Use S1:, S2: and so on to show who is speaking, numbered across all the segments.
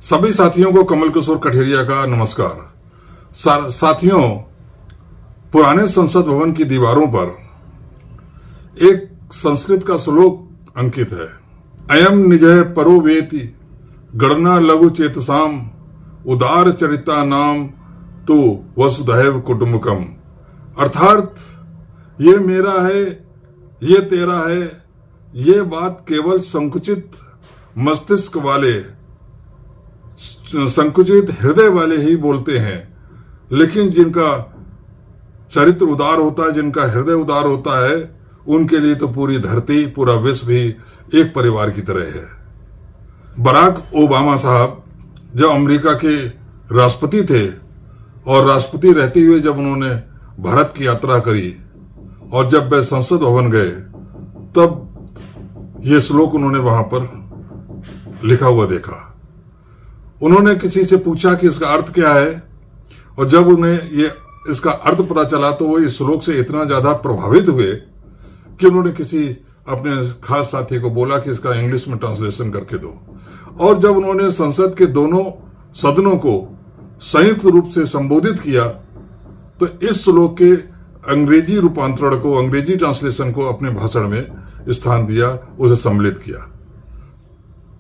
S1: सभी साथियों को कमल किशोर कठेरिया का नमस्कार। साथियों, पुराने संसद भवन की दीवारों पर एक संस्कृत का श्लोक अंकित है। अयम निजः परो वेति गणना लघु चेतसाम उदार चरिता नाम तो वसुधैव कुटुंबकम। अर्थात ये मेरा है, ये तेरा है, ये बात केवल संकुचित मस्तिष्क वाले, संकुचित हृदय वाले ही बोलते हैं, लेकिन जिनका चरित्र उदार होता है, जिनका हृदय उदार होता है, उनके लिए तो पूरी धरती, पूरा विश्व भी एक परिवार की तरह है। बराक ओबामा साहब जब अमेरिका के राष्ट्रपति थे और राष्ट्रपति रहते हुए जब उन्होंने भारत की यात्रा करी और जब वे संसद भवन गए, तब ये श्लोक उन्होंने वहां पर लिखा हुआ देखा। उन्होंने किसी से पूछा कि इसका अर्थ क्या है, और जब उन्हें ये इसका अर्थ पता चला तो वो इस श्लोक से इतना ज्यादा प्रभावित हुए कि उन्होंने किसी अपने खास साथी को बोला कि इसका इंग्लिश में ट्रांसलेशन करके दो। और जब उन्होंने संसद के दोनों सदनों को संयुक्त रूप से संबोधित किया तो इस श्लोक के अंग्रेजी रूपांतरण को, अंग्रेजी ट्रांसलेशन को अपने भाषण में स्थान दिया, उसे सम्मिलित किया।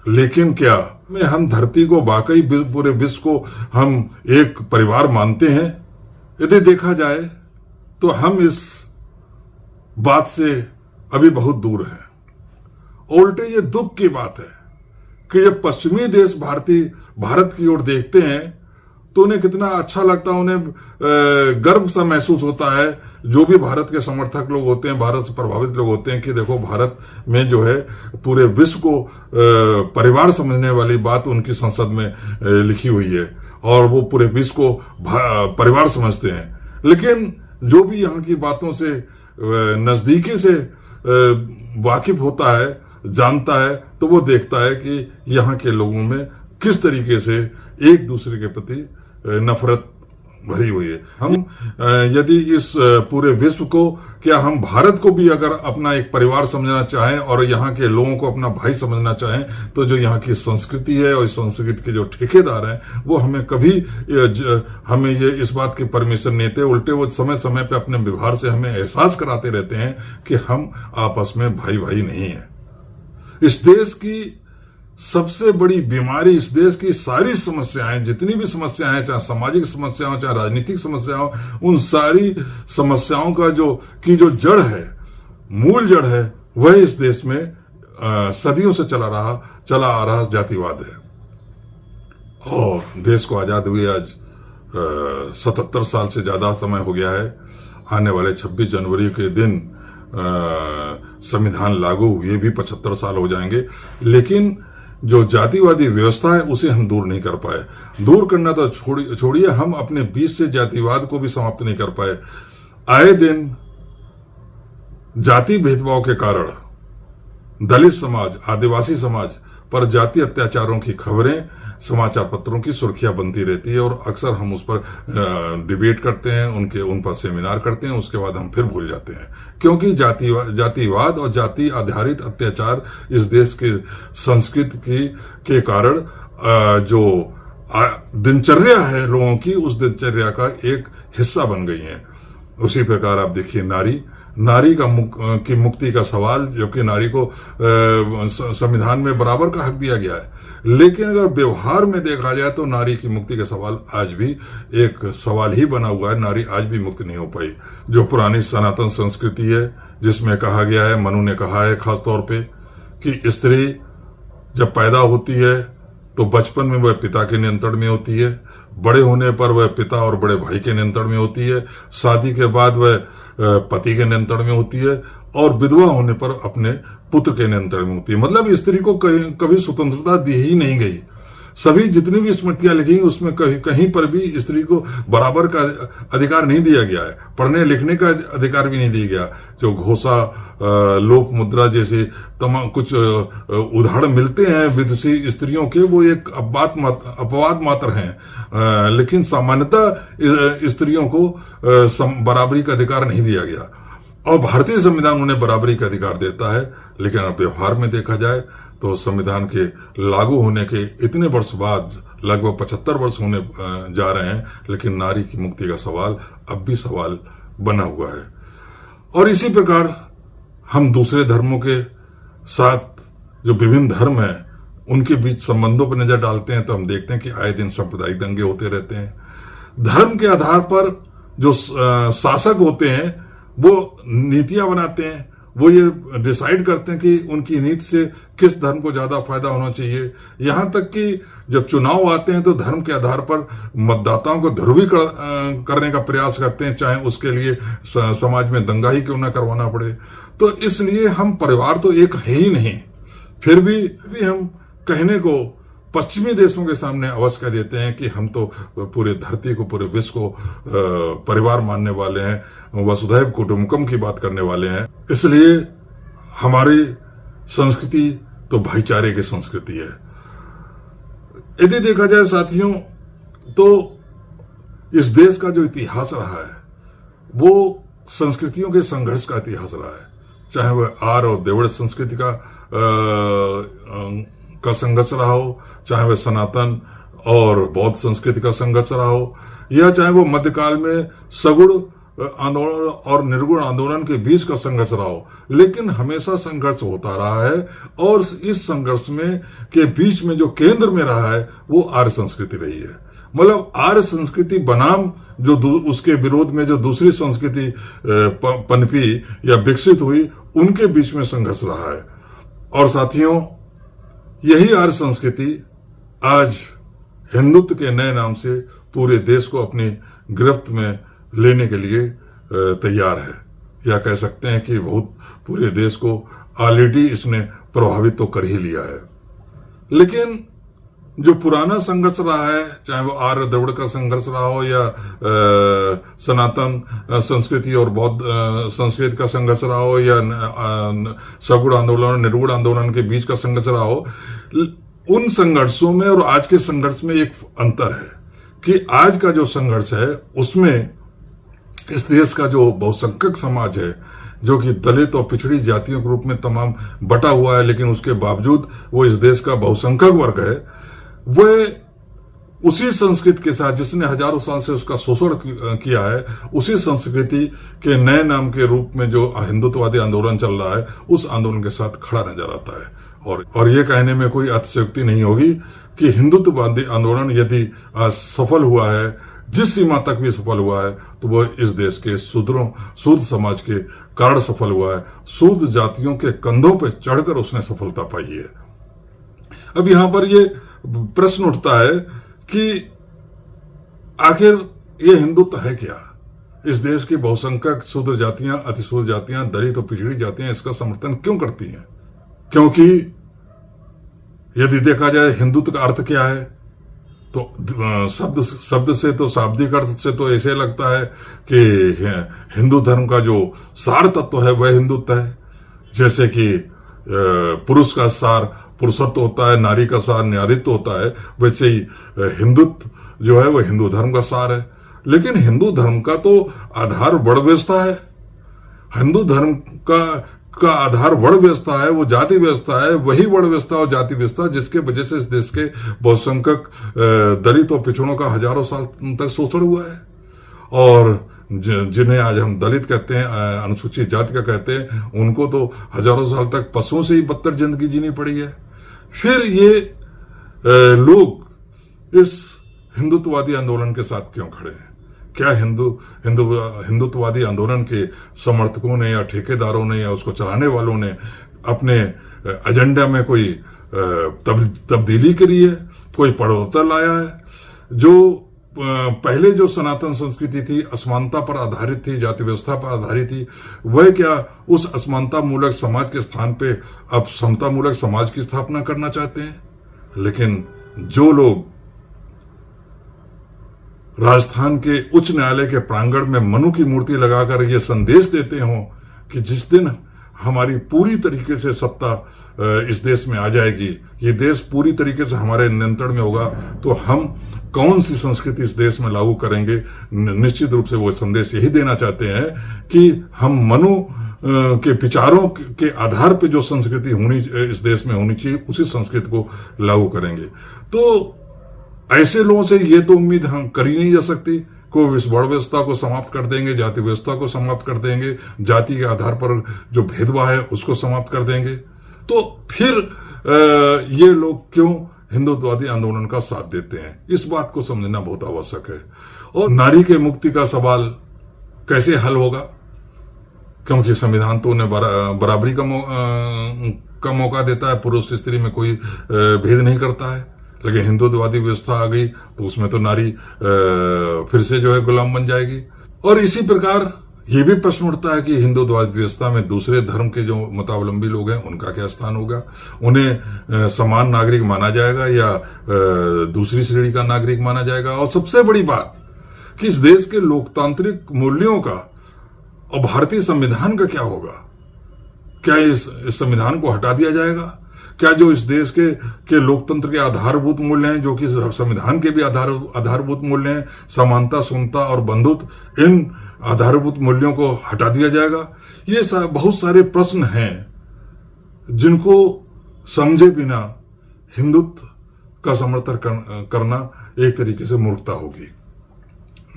S1: लेकिन क्या में हम धरती को, वाकई पूरे विश्व को हम एक परिवार मानते हैं? यदि देखा जाए तो हम इस बात से अभी बहुत दूर हैं। उल्टे ये दुख की बात है कि जब पश्चिमी देश भारत की ओर देखते हैं तो उन्हें कितना अच्छा लगता है, उन्हें गर्व सा महसूस होता है। जो भी भारत के समर्थक लोग होते हैं, भारत से प्रभावित लोग होते हैं कि देखो भारत में जो है पूरे विश्व को परिवार समझने वाली बात उनकी संसद में लिखी हुई है और वो पूरे विश्व को परिवार समझते हैं। लेकिन जो भी यहाँ की बातों से नजदीकी से वाकिफ होता है, जानता है, तो वो देखता है कि यहाँ के लोगों में किस तरीके से एक दूसरे के प्रति नफरत भरी हुई है। हम यदि इस पूरे विश्व को, क्या हम भारत को भी अगर अपना एक परिवार समझना चाहें और यहाँ के लोगों को अपना भाई समझना चाहें, तो जो यहाँ की संस्कृति है और इस संस्कृति के जो ठेकेदार हैं वो हमें कभी हमें ये इस बात की परमिशन नहीं देते। उल्टे वो समय समय पे अपने व्यवहार से हमें एहसास कराते रहते हैं कि हम आपस में भाई भाई नहीं है। इस देश की सबसे बड़ी बीमारी, इस देश की सारी समस्याएं, जितनी भी समस्याएं हैं, चाहे सामाजिक समस्याएं हो, चाहे राजनीतिक समस्याएं हो, उन सारी समस्याओं का जो जड़ है, मूल जड़ है, वह इस देश में सदियों से चला आ रहा जातिवाद है। और देश को आजाद हुए आज 77 साल से ज्यादा समय हो गया है। आने वाले 26 जनवरी के दिन संविधान लागू हुए भी 75 साल हो जाएंगे, लेकिन जो जातिवादी व्यवस्था है उसे हम दूर नहीं कर पाए। दूर करना तो छोड़िए, हम अपने बीच से जातिवाद को भी समाप्त नहीं कर पाए। आए दिन जाति भेदभाव के कारण दलित समाज, आदिवासी समाज पर जाति अत्याचारों की खबरें समाचार पत्रों की सुर्खियां बनती रहती है और अक्सर हम उस पर डिबेट करते हैं, उन पर सेमिनार करते हैं, उसके बाद हम फिर भूल जाते हैं। क्योंकि जातिवाद और जाति आधारित अत्याचार इस देश के संस्कृति के कारण जो दिनचर्या है लोगों की, उस दिनचर्या का एक हिस्सा बन गई है। उसी प्रकार आप देखिए नारी की मुक्ति का सवाल, जबकि नारी को संविधान में बराबर का हक दिया गया है, लेकिन अगर व्यवहार में देखा जाए तो नारी की मुक्ति का सवाल आज भी एक सवाल ही बना हुआ है। नारी आज भी मुक्त नहीं हो पाई। जो पुरानी सनातन संस्कृति है, जिसमें कहा गया है, मनु ने कहा है खास तौर पे, कि स्त्री जब पैदा होती है तो बचपन में वह पिता के नियंत्रण में होती है, बड़े होने पर वह पिता और बड़े भाई के नियंत्रण में होती है, शादी के बाद वह पति के नियंत्रण में होती है, और विधवा होने पर अपने पुत्र के नियंत्रण में होती है। मतलब स्त्री को कभी स्वतंत्रता दी ही नहीं गई। सभी जितनी भी स्मृतियां लिखी उसमें कहीं पर भी स्त्री को बराबर का अधिकार नहीं दिया गया है। पढ़ने लिखने का अधिकार भी नहीं दिया गया। जो घोषा, लोक मुद्रा जैसे तमाम कुछ उदाहरण मिलते हैं विदुषी स्त्रियों के, वो एक अपवाद मात्र हैं, लेकिन सामान्यतः स्त्रियों को बराबरी का अधिकार नहीं दिया गया। और भारतीय संविधान उन्हें बराबरी का अधिकार देता है, लेकिन अब व्यवहार में देखा जाए तो संविधान के लागू होने के इतने वर्ष बाद, लगभग 75 वर्ष होने जा रहे हैं, लेकिन नारी की मुक्ति का सवाल अब भी सवाल बना हुआ है। और इसी प्रकार हम दूसरे धर्मों के साथ, जो विभिन्न धर्म हैं, उनके बीच संबंधों पर नजर डालते हैं तो हम देखते हैं कि आए दिन सांप्रदायिक दंगे होते रहते हैं। धर्म के आधार पर जो शासक होते हैं वो नीतियां बनाते हैं, वो ये डिसाइड करते हैं कि उनकी नीति से किस धर्म को ज्यादा फायदा होना चाहिए। यहां तक कि जब चुनाव आते हैं तो धर्म के आधार पर मतदाताओं को ध्रुवीकरण करने का प्रयास करते हैं, चाहे उसके लिए समाज में दंगा ही क्यों ना करवाना पड़े। तो इसलिए हम परिवार तो एक है ही नहीं, फिर भी हम कहने को पश्चिमी देशों के सामने अवश्य कह देते हैं कि हम तो पूरे धरती को, पूरे विश्व को परिवार मानने वाले हैं, वसुधैव कुटुंबकम की बात करने वाले हैं। इसलिए हमारी संस्कृति तो भाईचारे की संस्कृति है। यदि देखा जाए साथियों, तो इस देश का जो इतिहास रहा है वो संस्कृतियों के संघर्ष का इतिहास रहा है, चाहे वह आर्य और द्रविड़ संस्कृति का संघर्ष रहा हो, चाहे वह सनातन और बौद्ध संस्कृति का संघर्ष रहा हो, या चाहे वो मध्यकाल में सगुण आंदोलन और निर्गुण आंदोलन के बीच का संघर्ष रहा हो, लेकिन हमेशा संघर्ष होता रहा है। और इस संघर्ष में के बीच में जो केंद्र में रहा है वो आर्य संस्कृति रही है। मतलब आर्य संस्कृति बनाम जो उसके विरोध में जो दूसरी संस्कृति पनपी या विकसित हुई, उनके बीच में संघर्ष रहा है। और साथियों, यही आर्य संस्कृति आज हिंदुत्व के नए नाम से पूरे देश को अपनी गिरफ्त में लेने के लिए तैयार है, या कह सकते हैं कि बहुत पूरे देश को ऑलरेडी इसने प्रभावित तो कर ही लिया है। लेकिन जो पुराना संघर्ष रहा है, चाहे वो आर्य द्रविड़ का संघर्ष रहा हो या सनातन संस्कृति और बौद्ध संस्कृति का संघर्ष रहा हो, या सगुण आंदोलन और निर्गुण आंदोलन के बीच का संघर्ष रहा हो, उन संघर्षों में और आज के संघर्ष में एक अंतर है कि आज का जो संघर्ष है उसमें इस देश का जो बहुसंख्यक समाज है, जो कि दलित और पिछड़ी जातियों के रूप में तमाम बटा हुआ है, लेकिन उसके बावजूद वो इस देश का बहुसंख्यक वर्ग है, वह उसी संस्कृति के साथ, जिसने हजारों साल से उसका शोषण किया है, उसी संस्कृति के नए नाम के रूप में जो हिंदुत्ववादी आंदोलन चल रहा है, उस आंदोलन के साथ खड़ा नजर आता है। और ये कहने में कोई अतिशयोक्ति नहीं होगी कि हिंदुत्ववादी आंदोलन यदि सफल हुआ है, जिस सीमा तक भी सफल हुआ है, तो वो इस देश के शूद्र समाज के कारण सफल हुआ है। शूद्र जातियों के कंधों पर चढ़कर उसने सफलता पाई है। अब यहां पर ये प्रश्न उठता है कि आखिर ये हिंदुत्व है क्या? इस देश की बहुसंख्यक शूद्र जातियां, अतिशूद्र जातियां, दलित और पिछड़ी जातियां इसका समर्थन क्यों करती हैं? क्योंकि यदि देखा जाए हिंदुत्व का अर्थ क्या है, तो शब्द से तो शाब्दिक अर्थ से तो ऐसे लगता है कि हिंदू धर्म का जो सार तत्व है वह हिंदुत्व है। जैसे कि पुरुष का सार पुरुषत्व होता है, नारी का सार नारीत्व होता है, वैसे ही हिंदुत्व जो है वह हिंदू धर्म का सार है। लेकिन हिंदू धर्म का तो आधार वर्ण व्यवस्था है। हिंदू धर्म का आधार वर्ण व्यवस्था है, वो जाति व्यवस्था है। वही वर्ण व्यवस्था और जाति व्यवस्था जिसके वजह से इस देश के बहुसंख्यक दलित और पिछड़ों का हजारों साल तक शोषण हुआ है। और जिन्हें आज हम दलित कहते हैं, अनुसूचित जाति का कहते हैं, उनको तो हजारों साल तक पशुओं से ही बदतर जिंदगी जीनी पड़ी है। फिर ये लोग इस हिंदुत्ववादी आंदोलन के साथ क्यों खड़े हैं? क्या हिंदुत्ववादी आंदोलन के समर्थकों ने या ठेकेदारों ने या उसको चलाने वालों ने अपने एजेंडा में कोई तब्दीली करी है, कोई परिवर्तन लाया है? जो पहले जो सनातन संस्कृति थी, असमानता पर आधारित थी, जाति व्यवस्था पर आधारित थी, वह क्या उस असमानता मूलक समाज के स्थान पे अब समता मूलक समाज की स्थापना करना चाहते हैं? लेकिन जो लोग राजस्थान के उच्च न्यायालय के प्रांगण में मनु की मूर्ति लगाकर यह संदेश देते हों कि जिस दिन हमारी पूरी तरीके से सत्ता इस देश में आ जाएगी, ये देश पूरी तरीके से हमारे नियंत्रण में होगा, तो हम कौन सी संस्कृति इस देश में लागू करेंगे? निश्चित रूप से वो संदेश यही देना चाहते हैं कि हम मनु के विचारों के आधार पे जो संस्कृति होनी इस देश में होनी चाहिए, उसी संस्कृति को लागू करेंगे। तो ऐसे लोगों से ये तो उम्मीद हम कर ही नहीं जा सकती को इस वर्ण व्यवस्था को समाप्त कर देंगे, जाति व्यवस्था को समाप्त कर देंगे, जाति के आधार पर जो भेदभाव है उसको समाप्त कर देंगे। तो फिर ये लोग क्यों हिंदुत्ववादी आंदोलन का साथ देते हैं, इस बात को समझना बहुत आवश्यक है। और नारी के मुक्ति का सवाल कैसे हल होगा, क्योंकि संविधान तो उन्हें बराबरी का मौका देता है, पुरुष स्त्री में कोई भेद नहीं करता है। लेकिन हिंदुत्ववादी व्यवस्था आ गई तो उसमें तो नारी फिर से जो है गुलाम बन जाएगी। और इसी प्रकार ये भी प्रश्न उठता है कि हिंदुत्ववादी व्यवस्था में दूसरे धर्म के जो मतावलंबी लोग हैं उनका क्या स्थान होगा, उन्हें समान नागरिक माना जाएगा या दूसरी श्रेणी का नागरिक माना जाएगा। और सबसे बड़ी बात कि इस देश के लोकतांत्रिक मूल्यों का और भारतीय संविधान का क्या होगा, क्या इस संविधान को हटा दिया जाएगा? क्या जो इस देश के लोकतंत्र के आधारभूत मूल्य हैं, जो कि संविधान के भी आधारभूत मूल्य हैं, समानता, समता और बंधुत्व, इन आधारभूत मूल्यों को हटा दिया जाएगा? ये बहुत सारे प्रश्न हैं जिनको समझे बिना हिंदुत्व का समर्थन करना एक तरीके से मूर्खता होगी।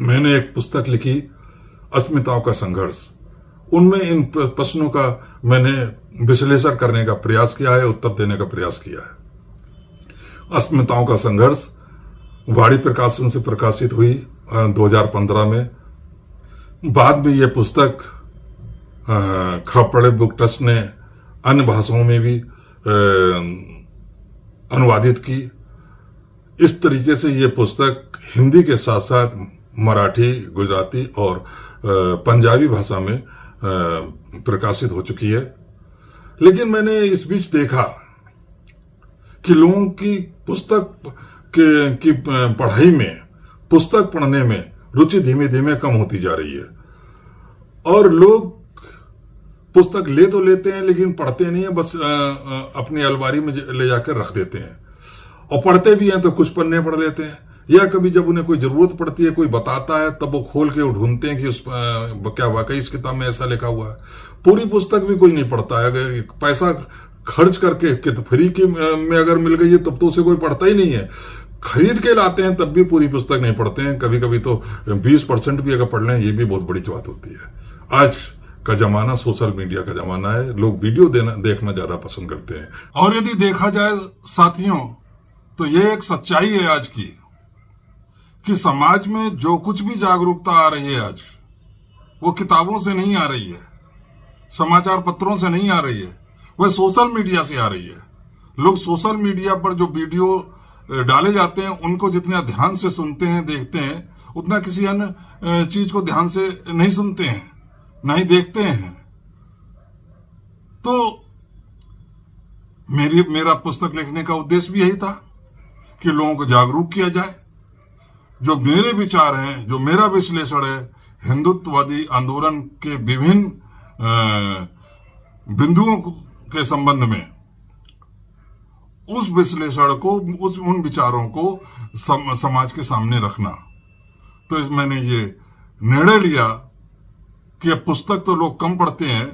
S1: मैंने एक पुस्तक लिखी, अस्मिताओं का संघर्ष। उनमें इन प्रश्नों का मैंने विश्लेषण करने का प्रयास किया है, उत्तर देने का प्रयास किया है। अस्मिताओं का संघर्ष वाणी प्रकाशन से प्रकाशित हुई 2015 में। बाद में यह पुस्तक खरपड़े बुक ट्रस्ट ने अन्य भाषाओं में भी अनुवादित की। इस तरीके से यह पुस्तक हिंदी के साथ साथ मराठी, गुजराती और पंजाबी भाषा में प्रकाशित हो चुकी है। लेकिन मैंने इस बीच देखा कि लोगों की पुस्तक की पढ़ाई में, पुस्तक पढ़ने में रुचि धीमे धीमे कम होती जा रही है। और लोग पुस्तक ले तो लेते हैं लेकिन पढ़ते नहीं है, बस अपनी अलमारी में ले जाकर रख देते हैं। और पढ़ते भी हैं तो कुछ पन्ने पढ़ लेते हैं, या कभी जब उन्हें कोई जरूरत पड़ती है, कोई बताता है, तब वो खोल के ढूंढते हैं कि उस क्या वाकई इस किताब में ऐसा लिखा हुआ है। पूरी पुस्तक भी कोई नहीं पढ़ता है। अगर पैसा खर्च करके फ्री की में अगर मिल गई है तब तो उसे कोई पढ़ता ही नहीं है। खरीद के लाते हैं तब भी पूरी पुस्तक नहीं पढ़ते हैं। कभी कभी तो 20% भी अगर पढ़ लें, ये भी बहुत बड़ी बात होती है। आज का जमाना सोशल मीडिया का जमाना है, लोग वीडियो देखना ज्यादा पसंद करते हैं। और यदि देखा जाए साथियों, तो ये एक सच्चाई है आज की कि समाज में जो कुछ भी जागरूकता आ रही है आज, वो किताबों से नहीं आ रही है, समाचार पत्रों से नहीं आ रही है, वह सोशल मीडिया से आ रही है। लोग सोशल मीडिया पर जो वीडियो डाले जाते हैं उनको जितना ध्यान से सुनते हैं, देखते हैं, उतना किसी अन्य चीज को ध्यान से नहीं सुनते हैं, नहीं देखते हैं। तो मेरा पुस्तक लिखने का उद्देश्य भी यही था कि लोगों को जागरूक किया जाए। जो मेरे विचार हैं, जो मेरा विश्लेषण है हिंदुत्ववादी आंदोलन के विभिन्न बिंदुओं के संबंध में, उस विश्लेषण को, उन विचारों को समाज के सामने रखना। तो मैंने ये निर्णय लिया कि अब पुस्तक तो लोग कम पढ़ते हैं,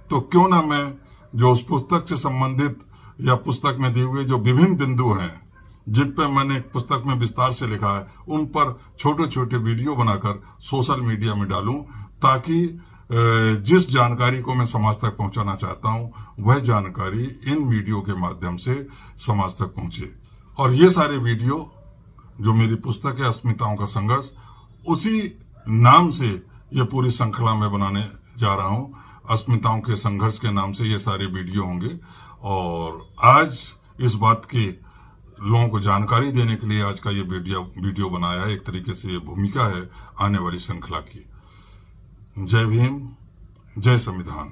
S1: तो क्यों ना मैं जो उस पुस्तक से संबंधित या पुस्तक में दिए हुए जो विभिन्न बिंदु हैं, जिन पर मैंने पुस्तक में विस्तार से लिखा है, उन पर छोटे छोटे वीडियो बनाकर सोशल मीडिया में डालूं, ताकि जिस जानकारी को मैं समाज तक पहुंचाना चाहता हूं, वह जानकारी इन वीडियो के माध्यम से समाज तक पहुंचे। और ये सारे वीडियो जो मेरी पुस्तक है अस्मिताओं का संघर्ष, उसी नाम से ये पूरी श्रृंखला में बनाने जा रहा हूं। अस्मिताओं के संघर्ष के नाम से ये सारे वीडियो होंगे। और आज इस बात की लोगों को जानकारी देने के लिए आज का ये वीडियो बनाया है। एक तरीके से ये भूमिका है आने वाली श्रृंखला की। जय भीम, जय संविधान।